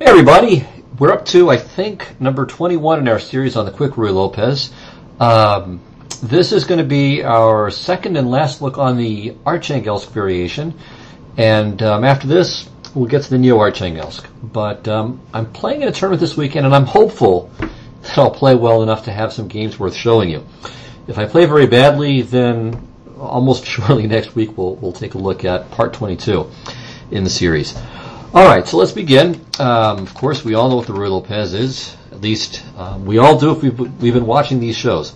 Hey everybody, we're up to, I think, number 21 in our series on the quick Ruy Lopez. This is going to be our second and last look on the Archangelsk variation, and after this we'll get to the Neo-Archangelsk. But I'm playing in a tournament this weekend, and I'm hopeful that I'll play well enough to have some games worth showing you. If I play very badly, then almost surely next week we'll take a look at part 22 in the series. Alright, so let's begin. Of course, we all know what the Ruy Lopez is. At least we all do if we've been watching these shows.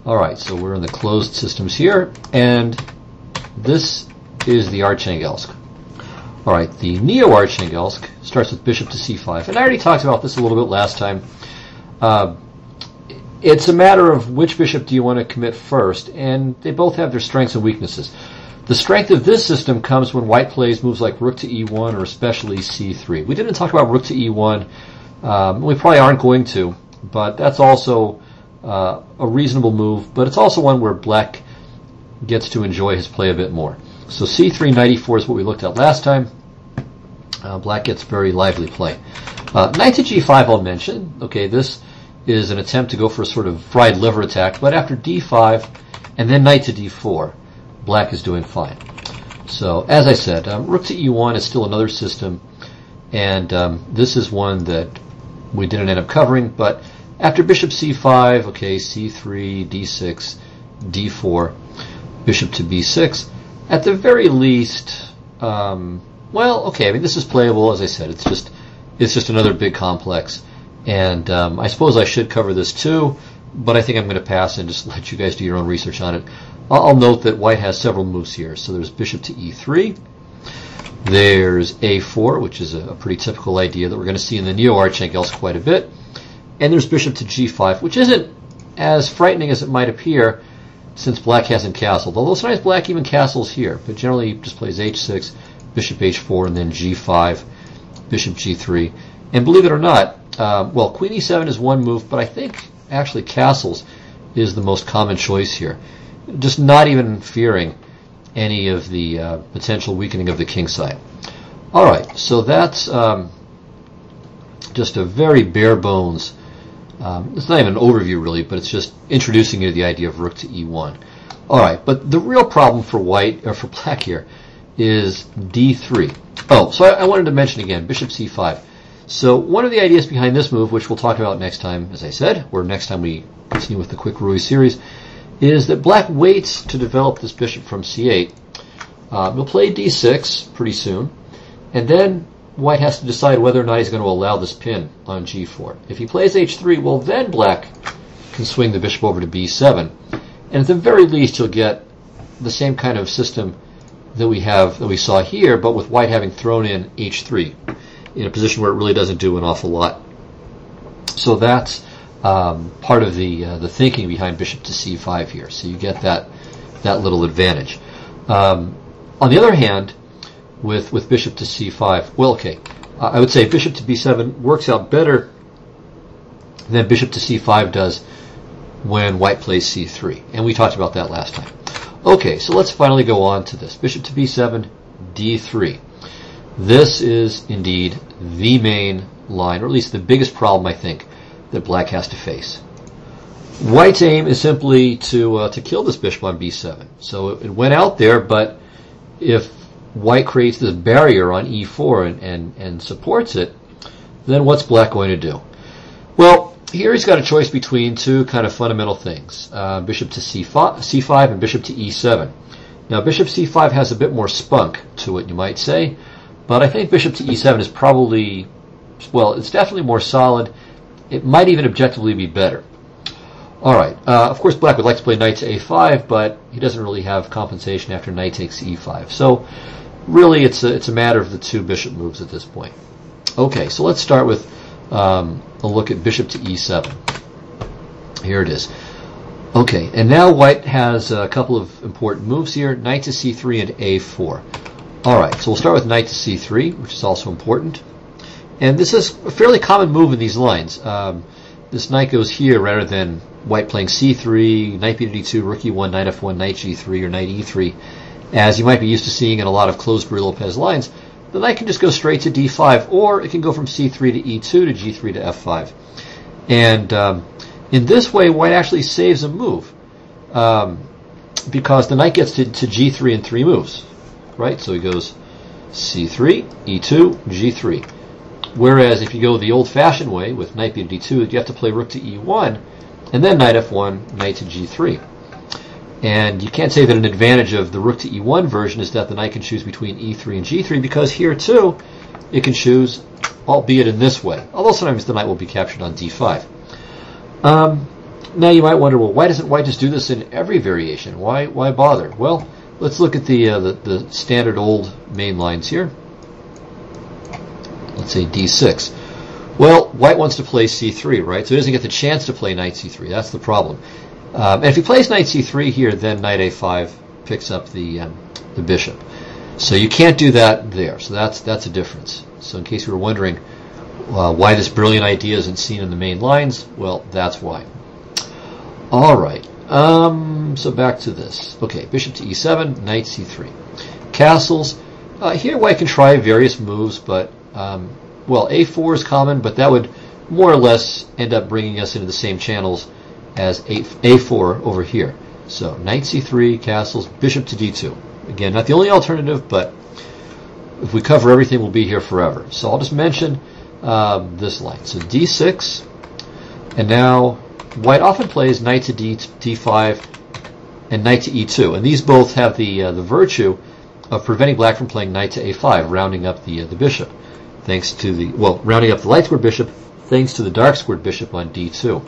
Alright, so we're in the closed systems here, and this is the Archangelsk. Alright, the Neo-Archangelsk starts with bishop to c5, and I already talked about this a little bit last time. It's a matter of which bishop do you want to commit first, and they both have their strengths and weaknesses. The strength of this system comes when white plays moves like rook to e1 or especially c3. We didn't talk about rook to e1. We probably aren't going to, but that's also a reasonable move. But it's also one where black gets to enjoy his play a bit more. So c3, knight e4 is what we looked at last time. Black gets very lively play. Knight to g5 I'll mention. Okay, this is an attempt to go for a sort of fried liver attack, but after d5 and then knight to d4, black is doing fine. So, as I said, rook to e1 is still another system, and this is one that we didn't end up covering, but after bishop c5, okay, c3, d6, d4, bishop to b6, at the very least, well, okay, I mean, this is playable, as I said, it's just another big complex, and I suppose I should cover this too, but I think I'm going to pass and just let you guys do your own research on it. I'll note that white has several moves here. So there's bishop to e3. There's a4, which is a pretty typical idea that we're going to see in the Neo-Archangelsk quite a bit. And there's bishop to g5, which isn't as frightening as it might appear since black hasn't castled. Although sometimes black even castles here, but generally just plays h6, bishop h4, and then g5, bishop g3. And believe it or not, well, queen e7 is one move, but I think actually castles is the most common choice here. Just not even fearing any of the potential weakening of the king side. Alright, so that's just a very bare bones, it's not even an overview really, but it's just introducing you to the idea of rook to e1. Alright, but the real problem for white, or for black here, is d3. Oh, so I wanted to mention again, bishop c5. So one of the ideas behind this move, which we'll talk about next time, as I said, or next time we continue with the quick Ruy series, is that black waits to develop this bishop from c8. He'll play d6 pretty soon, and then white has to decide whether or not he's going to allow this pin on g4. If he plays h3, well then black can swing the bishop over to b7, and at the very least he'll get the same kind of system that we saw here, but with white having thrown in h3 in a position where it really doesn't do an awful lot. So that's part of the thinking behind bishop to c5 here. So you get that little advantage. On the other hand, with bishop to c5, well, okay, I would say bishop to b7 works out better than bishop to c5 does when white plays c3, and we talked about that last time. Okay, so let's finally go on to this. Bishop to b7, d3. This is indeed the main line, or at least the biggest problem, I think, that black has to face. White's aim is simply to kill this bishop on b7. So it went out there, but if white creates this barrier on e4 and supports it, then what's black going to do? Well, here he's got a choice between two kind of fundamental things, bishop to c5 and bishop to e7. Now bishop c5 has a bit more spunk to it, you might say, but I think bishop to e7 is probably, well, it's definitely more solid. It might even objectively be better. Alright, of course black would like to play knight to a5, but he doesn't really have compensation after knight takes e5. So really it's a matter of the two bishop moves at this point. Okay, so let's start with a look at bishop to e7. Here it is. Okay, and now white has a couple of important moves here, knight to c3 and a4. Alright, so we'll start with knight to c3, which is also important. And this is a fairly common move in these lines. This knight goes here rather than white playing c3, knight b to d2, rook e1, knight f1, knight g3, or knight e3, as you might be used to seeing in a lot of closed Ruy Lopez lines. the knight can just go straight to d5, or it can go from c3 to e2 to g3 to f5. And in this way, white actually saves a move, because the knight gets to g3 in 3 moves, right? So he goes c3, e2, g3. Whereas if you go the old-fashioned way with knight b to d2, you have to play rook to e1, and then knight f1, knight to g3. And you can't say that an advantage of the rook to e1 version is that the knight can choose between e3 and g3, because here too it can choose, albeit in this way, although sometimes the knight will be captured on d5. Now you might wonder, well, why doesn't white just do this in every variation? Why bother? Well, let's look at the standard old main lines here. Let's say d6. Well, white wants to play c3, right? So he doesn't get the chance to play knight c3. That's the problem. And if he plays knight c3 here, then knight a5 picks up the bishop. So you can't do that there. So that's a difference. So in case you were wondering why this brilliant idea isn't seen in the main lines, well, that's why. All right. So back to this. Okay, bishop to e7, knight c3. Castles. Here white can try various moves, but well, a4 is common, but that would more or less end up bringing us into the same channels as a4 over here. So knight c3, castles, bishop to d2. Again, not the only alternative, but if we cover everything, we'll be here forever. So I'll just mention this line. So d6, and now white often plays knight to d5 and knight to e2, and these both have the virtue of preventing black from playing knight to a5, rounding up the bishop, thanks to the rounding up the light squared bishop, thanks to the dark squared bishop on d2.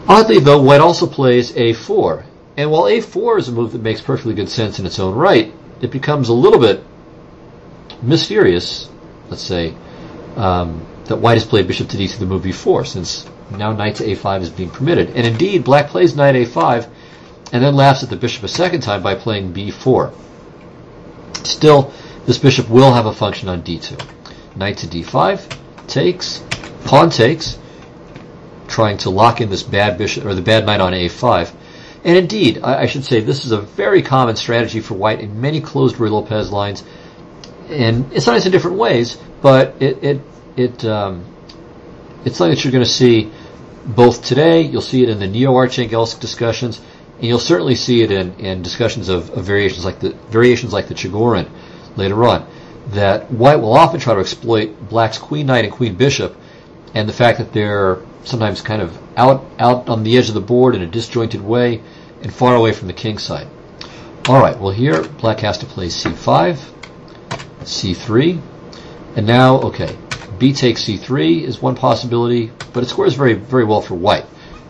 Oddly, though, white also plays a4, and while a4 is a move that makes perfectly good sense in its own right, it becomes a little bit mysterious, let's say, that white has played bishop to d2 the move before, since now knight to a5 is being permitted. And indeed, black plays knight a5, and then laughs at the bishop a second time by playing b4. Still, this bishop will have a function on d2. Knight to d5, takes, pawn takes, trying to lock in this bad bishop, or the bad knight on a5. And indeed, I should say, this is a very common strategy for white in many closed Ruy-Lopez lines, and it's sometimes in different ways, but it's something that you're going to see both today. You'll see it in the Neo-Archangelsk discussions, and you'll certainly see it in discussions of variations like the Chigorin later on. That white will often try to exploit black's queen knight and queen bishop, and the fact that they're sometimes kind of out on the edge of the board in a disjointed way and far away from the king side. All right, well here black has to play c5, c3, and now, okay, b takes c3 is one possibility, but it scores very, very well for white.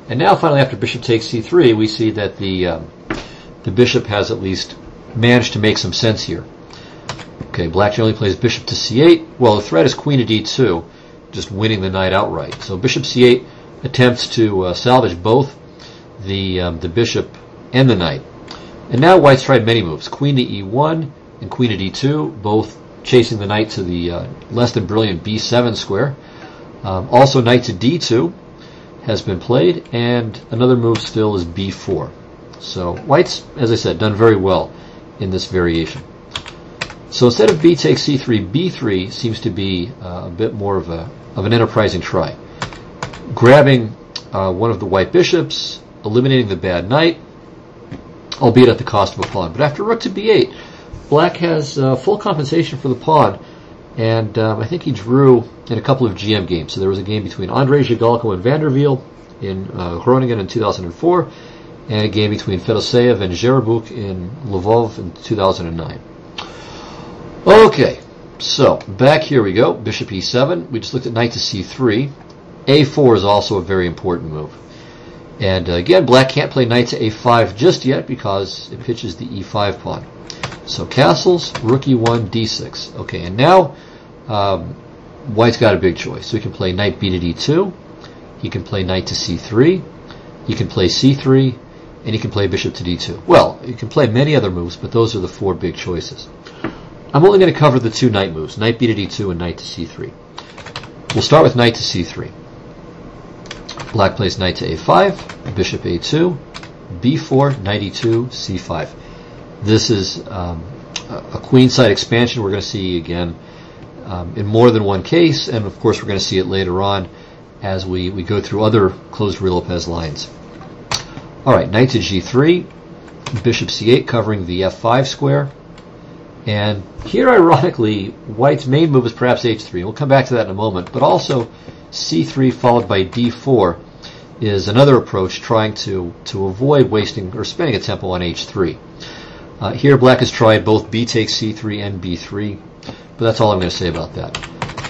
And now finally, after bishop takes c3, we see that the bishop has at least managed to make some sense here. Okay, black generally plays bishop to c8. Well, the threat is queen to d2, just winning the knight outright. So bishop c8 attempts to salvage both the bishop and the knight. And now white's tried many moves. Queen to e1 and queen to d2, both chasing the knight to the less than brilliant b7 square. Also knight to d2 has been played, and another move still is b4. So white's, as I said, done very well in this variation. So instead of b takes c3, b3 seems to be a bit more of an enterprising try. Grabbing one of the white bishops, eliminating the bad knight, albeit at the cost of a pawn. But after rook to b8, black has full compensation for the pawn, and I think he drew in a couple of GM games. So there was a game between Andrei Zhigalko and Vanderveel in Groningen in 2004, and a game between Fedoseev and Zherabuk in Lvov in 2009. Okay, so back here we go. Bishop e7. We just looked at knight to c3. a4 is also a very important move. And again, black can't play knight to a5 just yet because it pitches the e5 pawn. So castles, rook e1, d6. Okay, and now white's got a big choice. So he can play knight b to d2. He can play knight to c3. He can play c3. And he can play bishop to d2. Well, he can play many other moves, but those are the four big choices. I'm only going to cover the two knight moves, knight b to d2 and knight to c3. We'll start with knight to c3. Black plays knight to a5, bishop a2, b4, knight e2, c5. This is a queenside expansion we're going to see again in more than one case, and of course we're going to see it later on as we go through other closed Ruy Lopez lines. All right, knight to g3, bishop c8 covering the f5 square. And here, ironically, white's main move is perhaps h3. We'll come back to that in a moment. But also, c3 followed by d4 is another approach trying to avoid wasting or spending a tempo on h3. Here, black has tried both b takes c3 and b3, but that's all I'm going to say about that.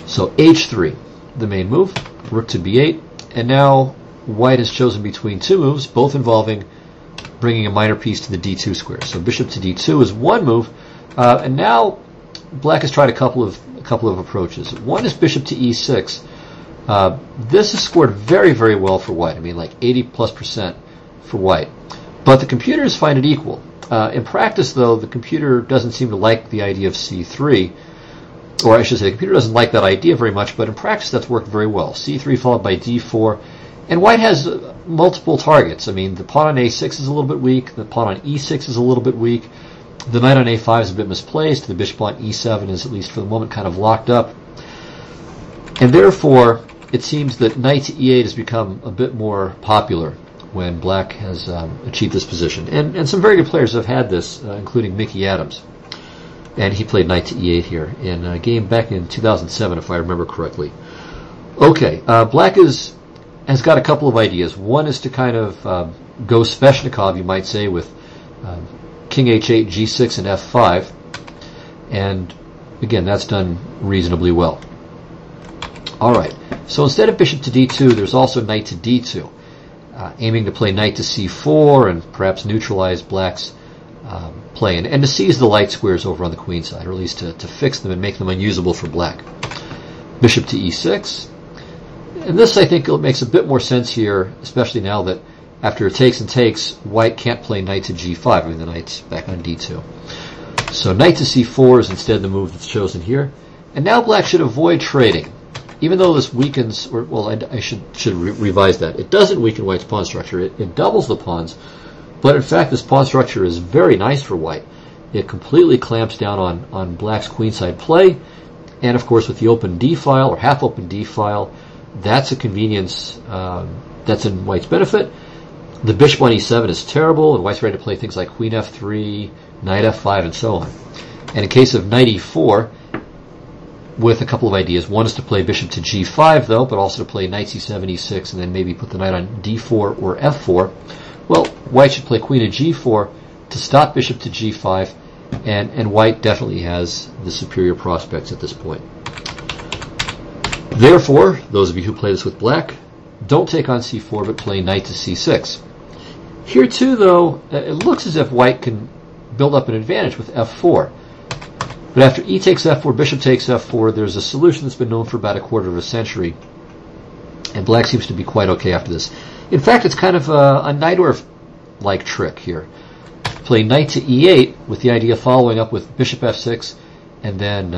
So h3, the main move, rook to b8, and now white has chosen between two moves, both involving bringing a minor piece to the d2 square. So bishop to d2 is one move. And now black has tried a couple of approaches. One is bishop to e6. This has scored very, very well for white. I mean, like 80+% for white. But the computers find it equal. In practice, though, the computer doesn't seem to like the idea of c3. Or I should say, the computer doesn't like that idea very much, but in practice that's worked very well. c3 followed by d4. And white has multiple targets. I mean, the pawn on a6 is a little bit weak. The pawn on e6 is a little bit weak. The knight on a5 is a bit misplaced. The bishop on e7 is, at least for the moment, kind of locked up. And therefore, it seems that knight to e8 has become a bit more popular when black has achieved this position. And some very good players have had this, including Mickey Adams. And he played knight to e8 here in a game back in 2007, if I remember correctly. Okay, black has got a couple of ideas. One is to kind of go Sveshnikov, you might say, with king h8, g6, and f5, and again, that's done reasonably well. All right, so instead of bishop to d2, there's also knight to d2, aiming to play knight to c4 and perhaps neutralize black's play, and to seize the light squares over on the queen side, or at least to fix them and make them unusable for black. Bishop to e6, and this, I think, makes a bit more sense here, especially now that after it takes and takes, white can't play knight to g5. I mean, the knight's back on d2. So knight to c4 is instead the move that's chosen here. And now black should avoid trading. Even though this weakens, or well, I should revise that. It doesn't weaken white's pawn structure. It doubles the pawns. But in fact, this pawn structure is very nice for white. It completely clamps down on black's queenside play. And of course, with the open d file, or half open d file, that's a convenience that's in white's benefit. The bishop on e7 is terrible, and white's ready to play things like queen f3, knight f5, and so on. And in case of knight e4, with a couple of ideas. One is to play bishop to g5, though, but also to play knight c7, e6, and then maybe put the knight on d4 or f4. Well, white should play queen to g4 to stop bishop to g5, and white definitely has the superior prospects at this point. Therefore, those of you who play this with black, don't take on c4, but play knight to c6. Here too, though, it looks as if white can build up an advantage with f4. But after e takes f4, bishop takes f4, there's a solution that's been known for about a quarter of a century. And black seems to be quite okay after this. In fact, it's kind of a Najdorf-like trick here. Play knight to e8 with the idea of following up with bishop f6 and then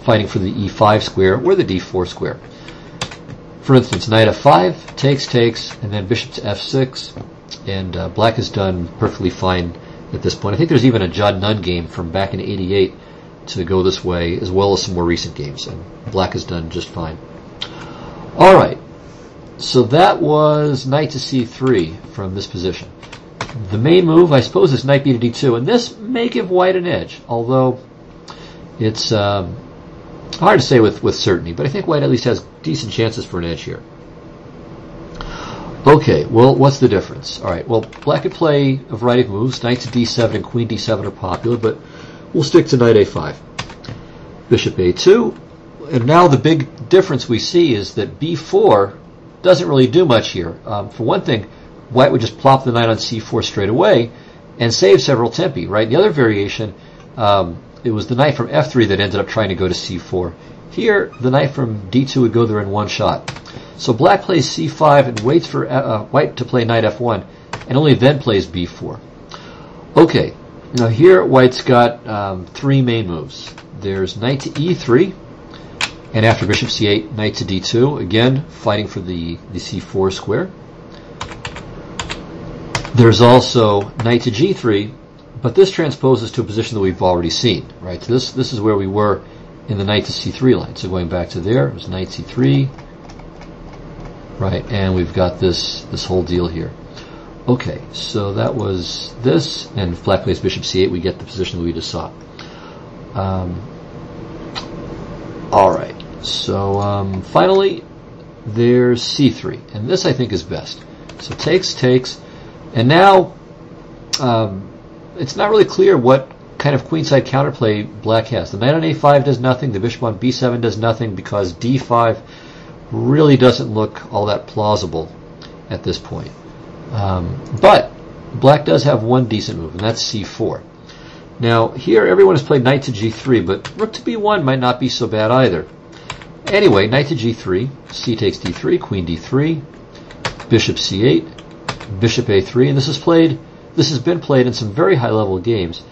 fighting for the e5 square or the d4 square. For instance, knight f5, takes, and then bishop to f6, and black has done perfectly fine at this point. I think there's even a John Nunn game from back in '88 to go this way, as well as some more recent games, and black has done just fine. All right, so that was knight to c3 from this position. The main move, I suppose, is knight b to d2, and this may give white an edge, although it's hard to say with certainty, but I think white at least has decent chances for an edge here. Okay, well, what's the difference? All right, well, black could play a variety of moves. Knight to d7 and queen d7 are popular, but we'll stick to knight a5. Bishop a2, and now the big difference we see is that b4 doesn't really do much here. For one thing, white would just plop the knight on c4 straight away and save several tempi, right? The other variation, it was the knight from f3 that ended up trying to go to c4. Here, the knight from d2 would go there in one shot. So black plays c5 and waits for white to play knight f1, and only then plays b4. Okay, now here white's got three main moves. There's knight to e3, and after bishop c8, knight to d2, again fighting for the c4 square. There's also knight to g3, but this transposes to a position that we've already seen, right? So this is where we were in the knight to c3 line. So going back to there, it was knight c3, right? And we've got this whole deal here. Okay, so that was this, and if black plays bishop c8, we get the position that we just saw. All right, so finally, there's c3, and this I think is best. So takes, and now it's not really clear what kind of queenside counterplay black has. The knight on a5 does nothing, the bishop on b7 does nothing, because d5 really doesn't look all that plausible at this point. But black does have one decent move, and that's c4. Now here everyone has played knight to g3, but rook to b1 might not be so bad either. Anyway, knight to g3, c takes d3, queen d3, bishop c8, bishop a3, and this has been played in some very high level games,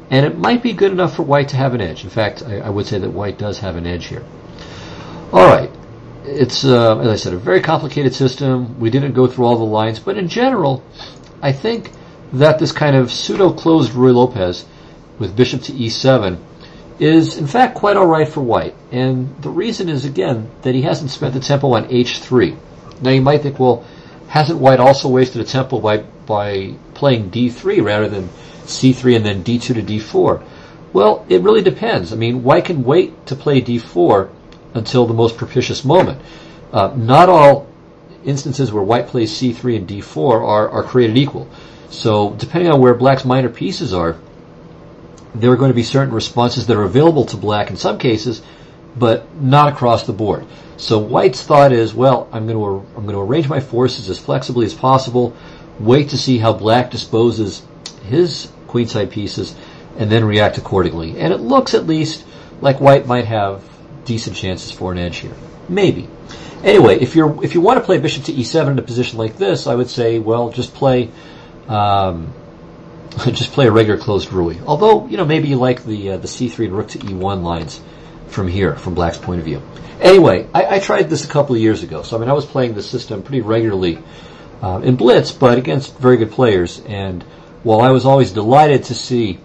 and it might be good enough for white to have an edge. In fact, I would say that white does have an edge here. Alright, it's, as I said, a very complicated system. We didn't go through all the lines, but in general, I think that this kind of pseudo-closed Ruy Lopez with bishop to e7 is in fact quite alright for white. And the reason is, again, that he hasn't spent the tempo on h3. Now you might think, well, hasn't white also wasted a tempo by playing d3 rather than c3 and then d2 to d4? Well, it really depends. I mean, white can wait to play d4 until the most propitious moment. Not all instances where white plays c3 and d4 are created equal. So depending on where black's minor pieces are, there are going to be certain responses that are available to black in some cases, but not across the board. So white's thought is, well, I'm going to arrange my forces as flexibly as possible, wait to see how black disposes his queenside pieces, and then react accordingly. And it looks at least like white might have decent chances for an edge here. Maybe. Anyway, if you want to play bishop to e7 in a position like this, I would say, well, just play a regular closed Ruy. Although, maybe you like the c3 and rook to e1 lines from here, from black's point of view. Anyway, I tried this a couple of years ago. So, I was playing this system pretty regularly in Blitz, but against very good players. And while I was always delighted to see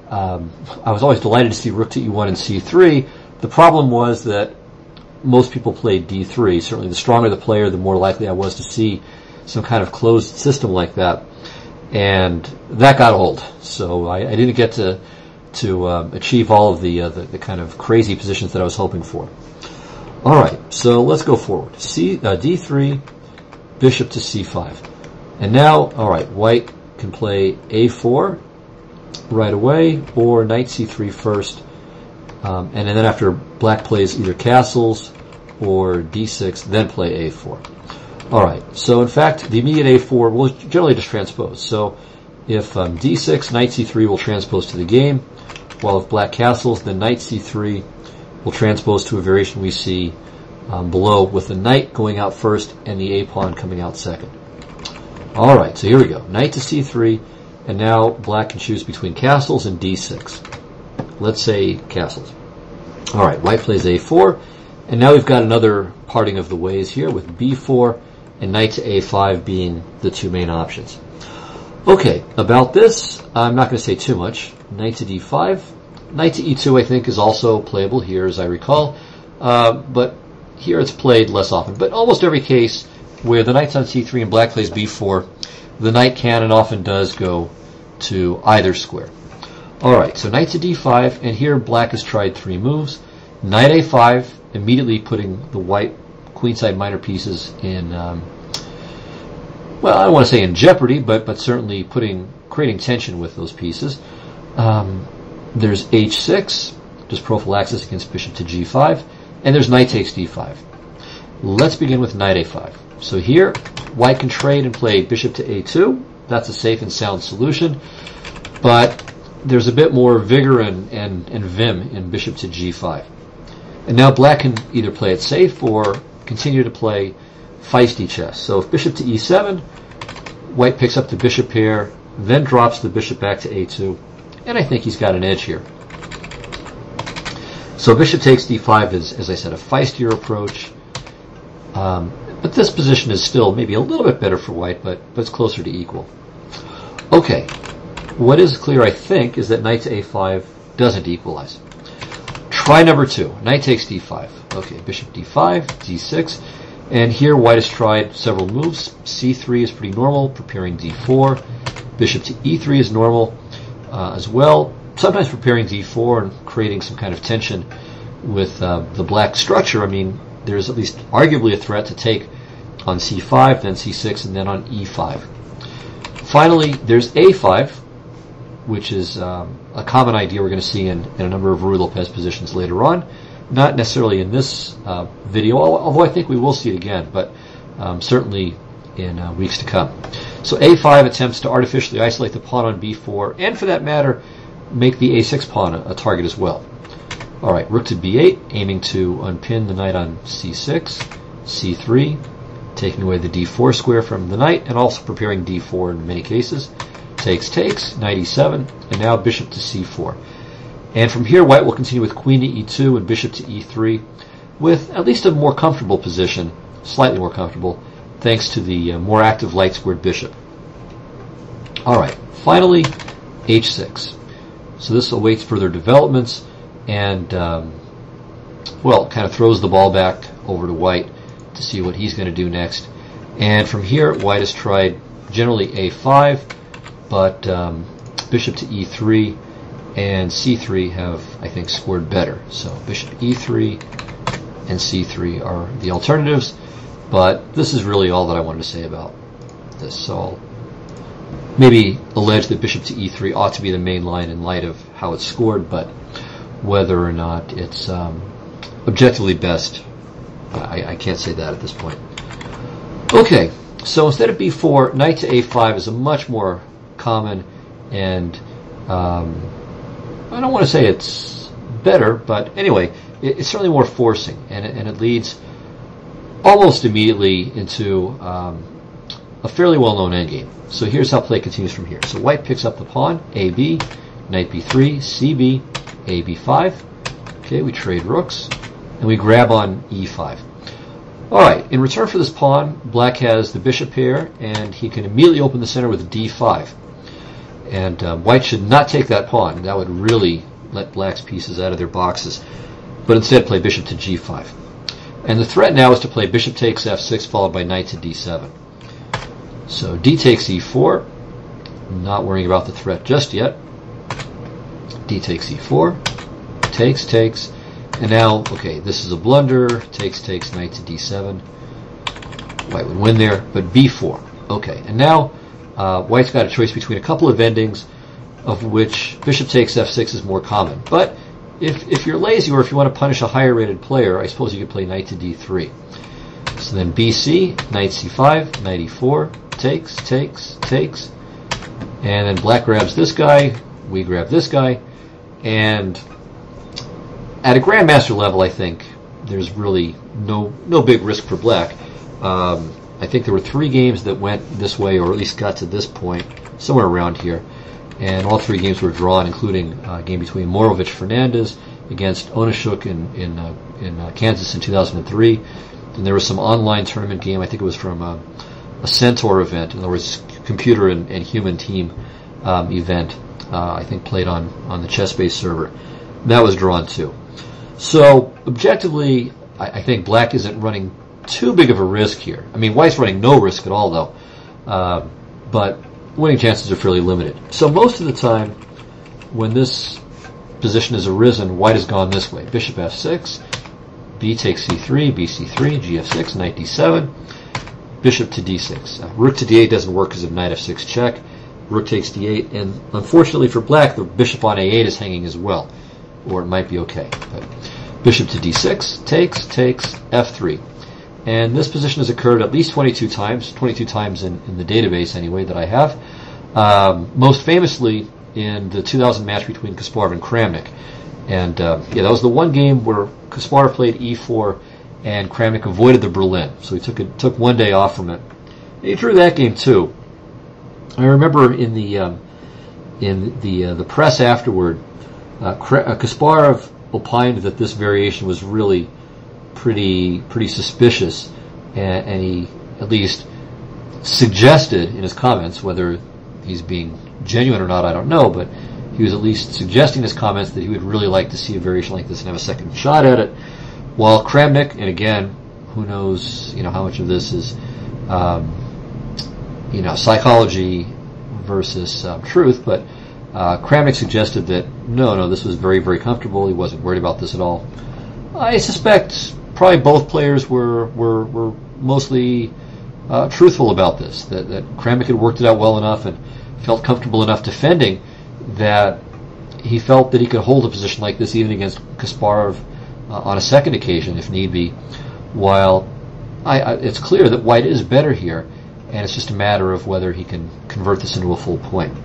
rook to e1 and c3, the problem was that most people played d3. Certainly the stronger the player, the more likely I was to see some kind of closed system like that. And that got old. So I didn't get to achieve all of the kind of crazy positions that I was hoping for. Alright, so let's go forward. d3, bishop to c5. And now, alright, white can play a4 right away, or knight c3 first, and then after black plays either castles or d6, then play a4. Alright, so in fact, the immediate a4 will generally just transpose. So if d6, knight c3 will transpose to the game, while if black castles, then knight c3 will transpose to a variation we see below, with the knight going out first and the a-pawn coming out second. Alright, so here we go. Knight to c3, and now black can choose between castles and d6. Let's say castles. Alright, white plays a4, and now we've got another parting of the ways here with b4 and knight to a5 being the two main options. Okay, about this, I'm not going to say too much. Knight to d5. Knight to e2 I think is also playable here, as I recall, but here it's played less often. But almost every case where the knight's on c3 and black plays b4, the knight can and often does go to either square. Alright, so knight to d5, and here black has tried three moves. Knight a5, immediately putting the white queenside minor pieces in, well, I don't want to say in jeopardy, but certainly creating tension with those pieces. There's h6, just prophylaxis against bishop to g5, and there's knight takes d5. Let's begin with knight a5. So here, white can trade and play bishop to a2. That's a safe and sound solution, but there's a bit more vigor and vim in bishop to g5. And now black can either play it safe or continue to play feisty chess. So if bishop to e7, white picks up the bishop pair, then drops the bishop back to a2, and I think he's got an edge here. So bishop takes d5 is, as I said, a feistier approach. But this position is still maybe a little bit better for white, but it's closer to equal. Okay, What is clear, I think, is that knight to a5 doesn't equalize. Try number 2. Knight takes d5. Okay, bishop d5, d6. And here white has tried several moves. c3 is pretty normal, preparing d4. Bishop to e3 is normal as well. Sometimes preparing d4 and creating some kind of tension with the black structure. I mean, there's at least arguably a threat to take on c5, then c6, and then on e5. Finally, there's a5, which is a common idea we're going to see in a number of Ruy Lopez positions later on. Not necessarily in this video, although I think we will see it again, but certainly in weeks to come. So a5 attempts to artificially isolate the pawn on b4, and for that matter, make the a6 pawn a target as well. All right, rook to b8, aiming to unpin the knight on c6, c3, taking away the d4 square from the knight, and also preparing d4 in many cases. Takes, knight e7, and now bishop to c4. And from here, white will continue with queen to e2 and bishop to e3, with at least a more comfortable position, slightly more comfortable, thanks to the more active light-squared bishop. All right, finally, h6. So this awaits further developments, and, well, kind of throws the ball back over to white to see what he's going to do next. And from here, white has tried generally a5, but bishop to e3 and c3 have, I think, scored better. So bishop e3 and c3 are the alternatives, but this is really all that I wanted to say about this. So I'll maybe allege that bishop to e3 ought to be the main line in light of how it's scored, but whether or not it's objectively best, I can't say that at this point. Okay, so instead of b4, knight to a5 is a much more common and I don't want to say it's better, but anyway, it's certainly more forcing, and it leads almost immediately into a fairly well-known endgame. So here's how play continues from here. So white picks up the pawn, AB, knight b3, CB, AB5. Okay, we trade rooks, and we grab on e5. All right, in return for this pawn, black has the bishop pair, and he can immediately open the center with d5. And white should not take that pawn. That would really let black's pieces out of their boxes, but instead play bishop to g5. And the threat now is to play bishop takes f6 followed by knight to d7. So d takes e4, not worrying about the threat just yet. D takes e4, takes, and now, okay, this is a blunder, takes, knight to d7. White would win there, but b4. Okay, and now white's got a choice between a couple of endings, of which bishop takes f6 is more common. But if you're lazy, or if you want to punish a higher rated player, I suppose you could play knight to d3. So then bc, knight c5, knight e4, takes, and then black grabs this guy, we grab this guy, and at a grandmaster level, I think there's really no big risk for black. I think there were 3 games that went this way, or at least got to this point, somewhere around here, and all 3 games were drawn, including a game between Morovich-Fernandez against Onashuk in Kansas in 2003, and there was some online tournament game, I think it was from a Centaur event, in other words, computer and human team event, I think played on the chess-based server. That was drawn too. So, objectively, I think black isn't running too big of a risk here. I mean, white's running no risk at all, though. But winning chances are fairly limited. So most of the time, when this position has arisen, white has gone this way. Bishop f6, b takes c3, bc3, gf6, knight d7, bishop to d6. Rook to d8 doesn't work because of knight f6 check. Rook takes d8, and unfortunately for black, the bishop on a8 is hanging as well. Or it might be okay. But bishop to d6, takes, f3. And this position has occurred at least 22 times in the database anyway that I have. Most famously in the 2000 match between Kasparov and Kramnik. And that was the one game where Kasparov played e4 and Kramnik avoided the Berlin. So he took one day off from it. And he drew that game too. I remember in the press afterward, Kasparov opined that this variation was really pretty suspicious, and he at least suggested in his comments, whether he's being genuine or not, I don't know, but he was at least suggesting in his comments that he would really like to see a variation like this and have a second shot at it. While Kramnik, and again, who knows, how much of this is, psychology versus truth, but Kramnik suggested that no, this was very, very comfortable. He wasn't worried about this at all. I suspect probably both players were mostly truthful about this. That Kramnik had worked it out well enough and felt comfortable enough defending that he felt that he could hold a position like this even against Kasparov on a second occasion if need be. While it's clear that White is better here, and it's just a matter of whether he can convert this into a full point.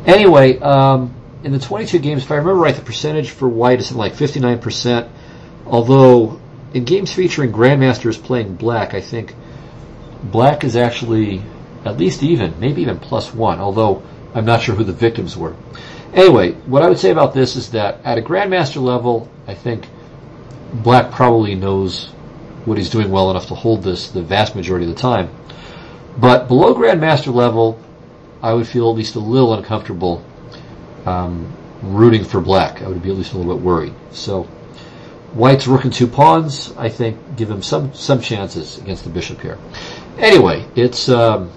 Anyway, in the 22 games, if I remember right, the percentage for White is something like 59%, although in games featuring grandmasters playing black, I think black is actually at least even, maybe even +1, although I'm not sure who the victims were. Anyway, what I would say about this is that at a grandmaster level, I think black probably knows what he's doing well enough to hold this the vast majority of the time. But below grandmaster level, I would feel at least a little uncomfortable rooting for black. I would be at least a little bit worried. So White's rook and 2 pawns, I think, give him some chances against the bishop here. Anyway, it's an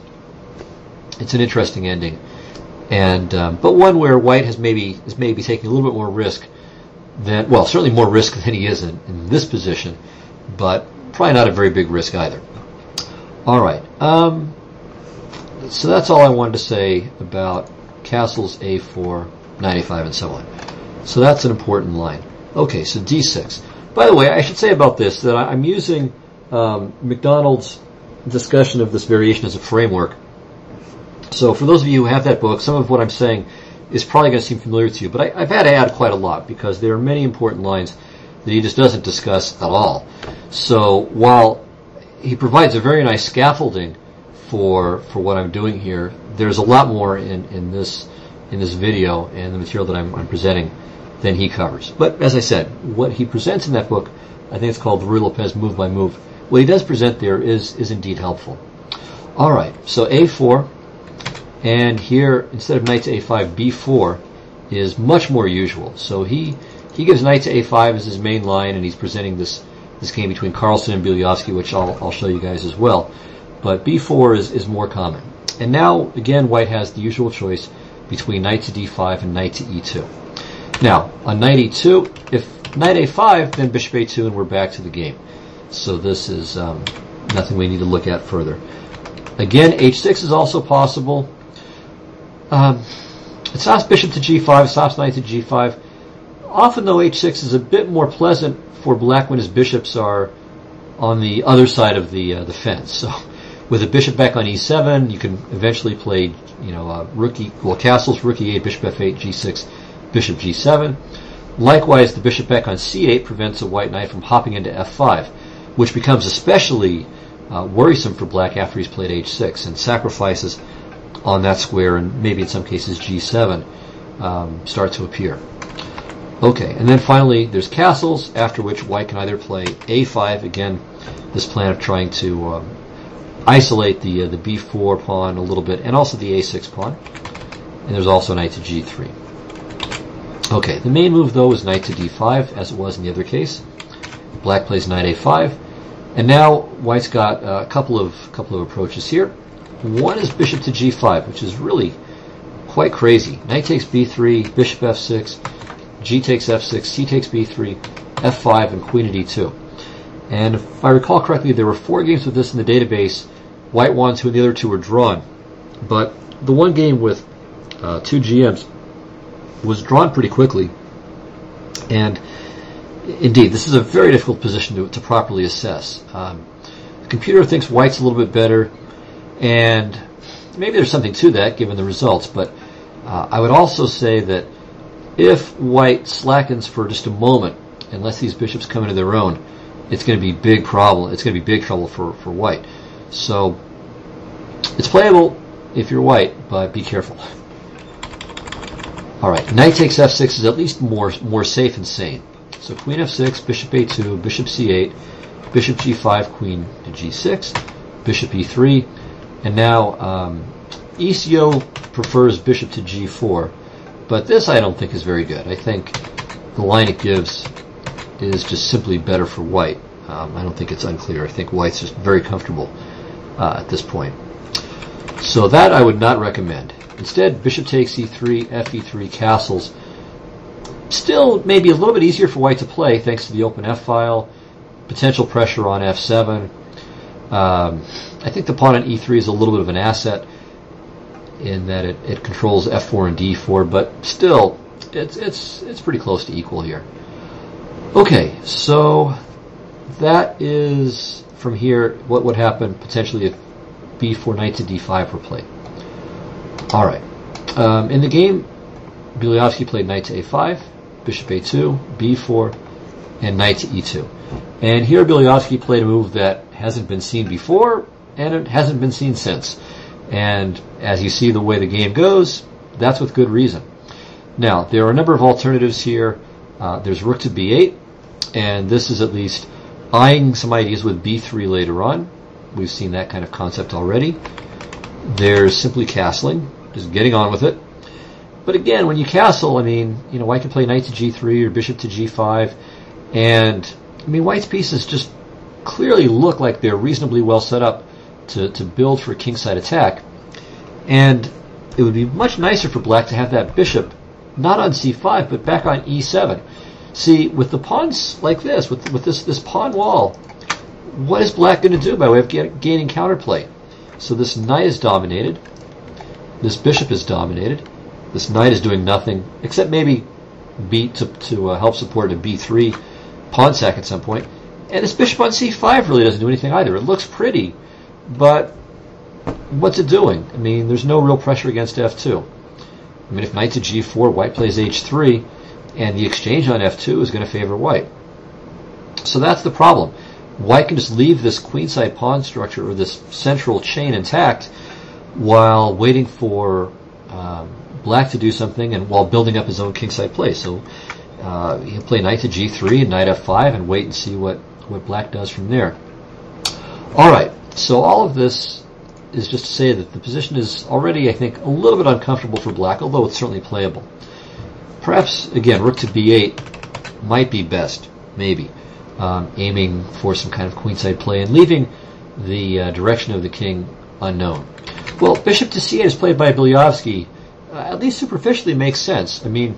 interesting ending, and but one where White is maybe taking a little bit more risk than, well, certainly more risk than he is in this position, but probably not a very big risk either. All right, so that's all I wanted to say about castles A4, knight A5, and so on. So that's an important line. Okay, so D6. By the way, I should say about this that I'm using MacDonald's discussion of this variation as a framework. So for those of you who have that book, some of what I'm saying is probably going to seem familiar to you, but I've had to add quite a lot because there are many important lines that he just doesn't discuss at all. So while he provides a very nice scaffolding for what I'm doing here, there's a lot more in this video and the material that I'm presenting than he covers. But as I said, what he presents in that book, I think it's called the Ruy Lopez Move by Move, what he does present there is indeed helpful. All right, so A4, and here instead of knight to A5, B4 is much more usual. So he gives knight to A5 as his main line, and he's presenting this game between Carlsen and Bielyovsky, which I'll show you guys as well. But B4 is more common. And now, again, White has the usual choice between knight to D5 and knight to E2. Now, on knight E2, if knight A5, then bishop A2, and we're back to the game. So this is nothing we need to look at further. Again, H6 is also possible. It stops bishop to G5, stops knight to G5. Often, though, H6 is a bit more pleasant for black when his bishops are on the other side of the fence. So, with a bishop back on E7, you can eventually play, castles, rook E8, bishop F8, G6, bishop G7. Likewise, the bishop back on C8 prevents a white knight from hopping into F5, which becomes especially worrisome for black after he's played H6, and sacrifices on that square, and maybe in some cases G7, start to appear. Okay, and then finally there's castles, after which White can either play A5, again, this plan of trying to isolate the B4 pawn a little bit, and also the A6 pawn, and there's also knight to G3. Okay, the main move though is knight to D5, as it was in the other case. Black plays knight A5, and now White's got a couple of approaches here. One is bishop to G5, which is really quite crazy. Knight takes B3, bishop F6, G takes F6, C takes B3, F5, and queen at E2. And if I recall correctly, there were 4 games with this in the database. White won 2 and the other 2 were drawn. But the one game with 2 GMs was drawn pretty quickly. And indeed, this is a very difficult position to properly assess. The computer thinks White's a little bit better, and maybe there's something to that given the results, but I would also say that if White slackens for just a moment and lets these bishops come into their own, it's going to be big problem. It's going to be big trouble for White. So it's playable if you're White, but be careful. All right, knight takes F6 is at least more safe and sane. So queen F6, bishop A2, bishop C8, bishop G5, queen to G6, bishop E3, and now ECO prefers bishop to g4, but this I don't think is very good. I think the line it gives is just simply better for white. I don't think it's unclear. I think white's just very comfortable at this point. So that I would not recommend. Instead, bishop takes e3, fe3 castles. Still maybe a little bit easier for white to play thanks to the open f-file, potential pressure on f7. I think the pawn on e3 is a little bit of an asset in that it controls f4 and d4, but still it's pretty close to equal here. Okay, so that is from here what would happen potentially if b4 knight to d5 were played. All right, in the game, Bieliowski played knight to a5, bishop a2, b4, and knight to e2. And here Bieliowski played a move that hasn't been seen before, and it hasn't been seen since. And as you see the way the game goes, that's with good reason. Now, there are a number of alternatives here. There's rook to b8, and this is at least eyeing some ideas with b3 later on. We've seen that kind of concept already. There's simply castling, just getting on with it. But again, when you castle, I mean, white can play knight to g3 or bishop to g5, and I mean, white's pieces just clearly look like they're reasonably well set up to build for a kingside attack. And it would be much nicer for black to have that bishop not on c5, but back on e7. See, with the pawns like this, with this pawn wall, what is black going to do by way of gaining counterplay? So this knight is dominated, this bishop is dominated, this knight is doing nothing except maybe beat to help support a b3 pawn sack at some point. And this bishop on c5 really doesn't do anything either. It looks pretty, but what's it doing? I mean, there's no real pressure against f2. I mean, if knight to g4, white plays h3, and the exchange on f2 is going to favor white. So that's the problem. White can just leave this queenside pawn structure or this central chain intact while waiting for black to do something and while building up his own kingside play. So he'll play knight to g3 and knight f5 and wait and see what black does from there. Alright, so all of this is just to say that the position is already, I think, a little bit uncomfortable for black, although it's certainly playable. Perhaps, again, rook to b8 might be best, maybe, aiming for some kind of queenside play and leaving the direction of the king unknown. Well, bishop to c8 is played by Bieliowski. At least superficially makes sense. I mean,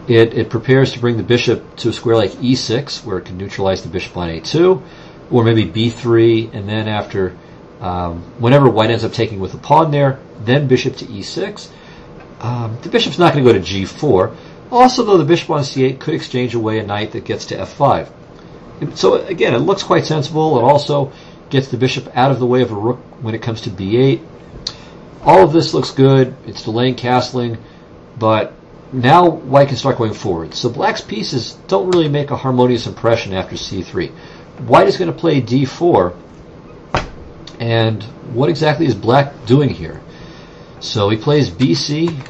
it prepares to bring the bishop to a square like e6, where it can neutralize the bishop on a2, or maybe b3, and then after, whenever white ends up taking with the pawn there, then bishop to e6. The bishop's not going to go to g4. Also, though, the bishop on c8 could exchange away a knight that gets to f5. So, again, it looks quite sensible. It also gets the bishop out of the way of a rook when it comes to b8. All of this looks good. It's delaying castling, but now white can start going forward. So black's pieces don't really make a harmonious impression after c3. White is going to play d4, and what exactly is black doing here? So he plays bc,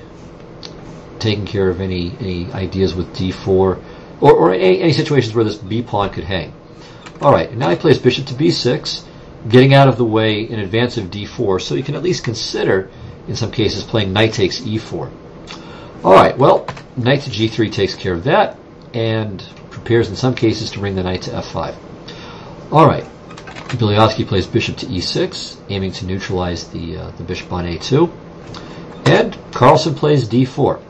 taking care of any ideas with d4, or any situations where this b pawn could hang. Alright, and now he plays bishop to b6, getting out of the way in advance of d4, so you can at least consider, in some cases, playing knight takes e4. Alright, well, knight to g3 takes care of that, and prepares in some cases to bring the knight to f5. Alright, Bieliowski plays bishop to e6, aiming to neutralize the bishop on a2, and Carlsen plays d4.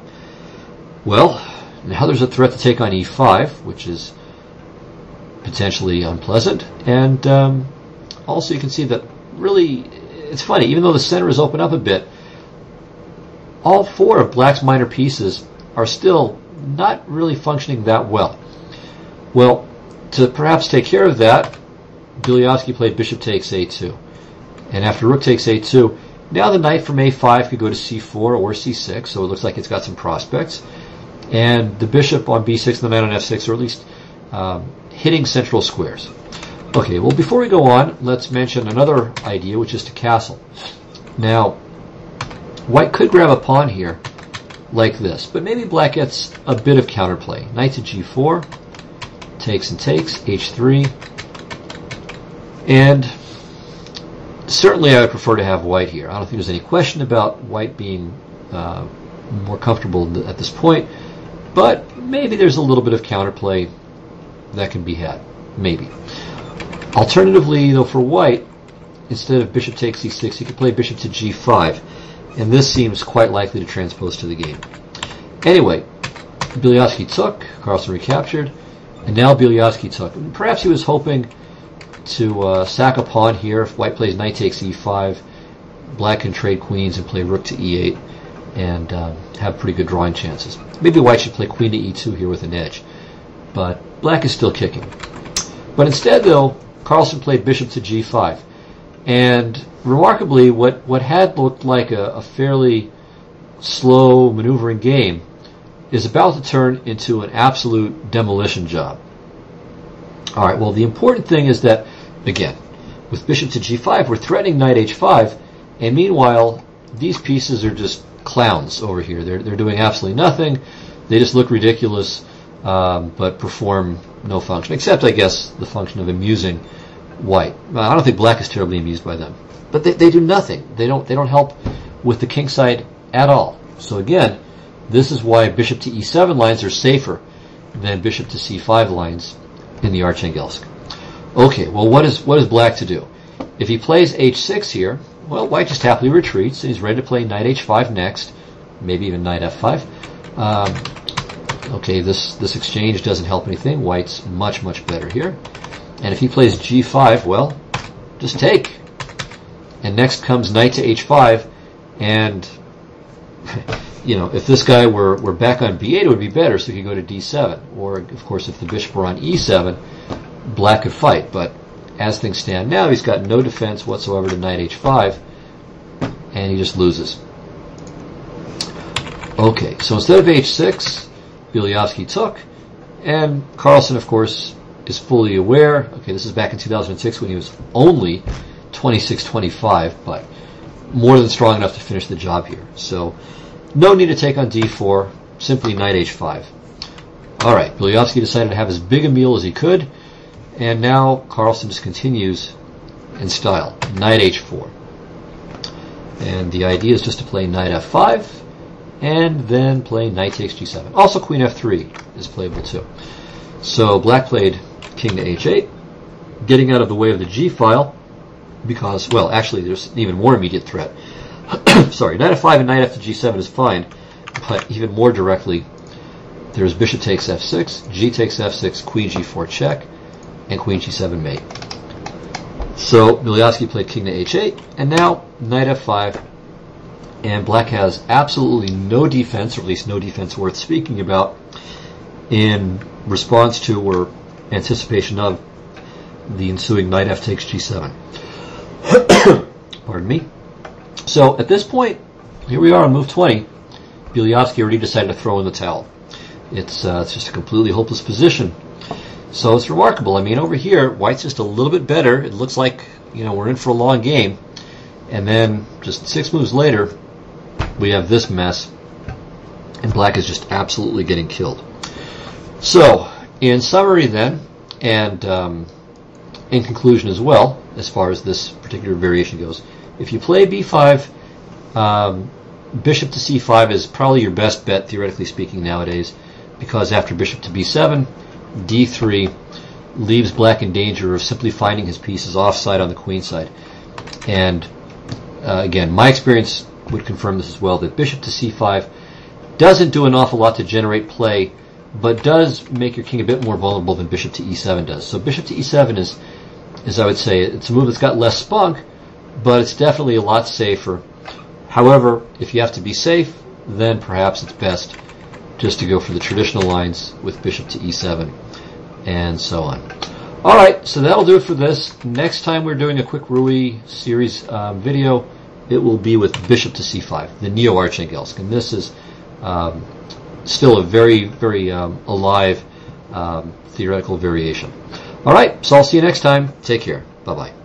Well, now there's a threat to take on e5, which is potentially unpleasant, and also you can see that really, it's funny, even though the center is open up a bit, all four of black's minor pieces are still not really functioning that well. Well, to perhaps take care of that, Bieliowski played bishop takes a2. And after rook takes a2, now the knight from a5 could go to c4 or c6, so it looks like it's got some prospects. And the bishop on b6 and the knight on f6 are at least hitting central squares. Okay, well, before we go on, let's mention another idea, which is to castle. Now, white could grab a pawn here, like this, but maybe black gets a bit of counterplay. Knight to g4, takes and takes, h3, and certainly I would prefer to have white here. I don't think there's any question about white being more comfortable at this point, but maybe there's a little bit of counterplay that can be had. Maybe. Alternatively, though, for white, instead of bishop takes c6, he could play bishop to g5, and this seems quite likely to transpose to the game. Anyway, Bielowski took, Carlsen recaptured, and now Bielowski took. And perhaps he was hoping to sack a pawn here. If white plays knight takes e5, black can trade queens and play rook to e8 and have pretty good drawing chances. Maybe white should play queen to e2 here with an edge, but black is still kicking. But instead, though, Carlsen played bishop to g5. And remarkably, what had looked like a fairly slow maneuvering game is about to turn into an absolute demolition job. All right, well, the important thing is that, again, with bishop to g5, we're threatening knight h5, and meanwhile, these pieces are just clowns over here. They're doing absolutely nothing. They just look ridiculous, but perform no function, except, I guess, the function of amusing white. I don't think black is terribly amused by them, but they do nothing. They don't help with the king side at all. So again, this is why bishop to e7 lines are safer than bishop to c5 lines in the Archangelsk. Okay, well, what is black to do? If he plays h6 here, well, white just happily retreats, and he's ready to play knight h5 next, maybe even knight f5. Okay, this exchange doesn't help anything. White's much better here. And if he plays g5, well, just take. And next comes knight to h5, and you know, if this guy were back on b8, it would be better, so he could go to d7. Or, of course, if the bishop were on e7, black could fight. But as things stand now, he's got no defense whatsoever to knight h5, and he just loses. Okay, so instead of h6, Bielowski took, and Carlsen, of course, is fully aware. Okay, this is back in 2006 when he was only 26-25, but more than strong enough to finish the job here. So no need to take on d4, simply knight h5. All right, Bielowski decided to have as big a meal as he could, and now Carlsen just continues in style, knight h4. And the idea is just to play knight f5, and then play knight takes g7. Also queen f3 is playable too. So black played king to h8, getting out of the way of the g file, because, well, actually there's an even more immediate threat. Sorry, knight f5 and knight f to g7 is fine, but even more directly, there's bishop takes f6, g takes f6, queen g4 check, and queen g7 mate. So Bielowski played king to h8, and now knight f5, and black has absolutely no defense, or at least no defense worth speaking about, in response to or anticipation of the ensuing knight f takes g7. Pardon me. So at this point, here we are on move 20. Bielowski already decided to throw in the towel. It's just a completely hopeless position. So it's remarkable. I mean, over here, white's just a little bit better. It looks like, you know, we're in for a long game. And then just 6 moves later, we have this mess, and black is just absolutely getting killed. So, in summary then, and in conclusion as well, as far as this particular variation goes, if you play b5, bishop to c5 is probably your best bet, theoretically speaking, nowadays, because after bishop to b7, d3 leaves black in danger of simply finding his pieces offside on the queen side. And again, my experience would confirm this as well, that bishop to c5 doesn't do an awful lot to generate play, but does make your king a bit more vulnerable than bishop to e7 does. So bishop to e7 is I would say, it's a move that's got less spunk, but it's definitely a lot safer. However, if you have to be safe, then perhaps it's best just to go for the traditional lines with bishop to e7 and so on. Alright, so that'll do it for this. Next time we're doing a quick Rui series video, it will be with bishop to c5, the Neo-Archangelsk. And this is still a very, very alive theoretical variation. Alright, so I'll see you next time. Take care. Bye-bye.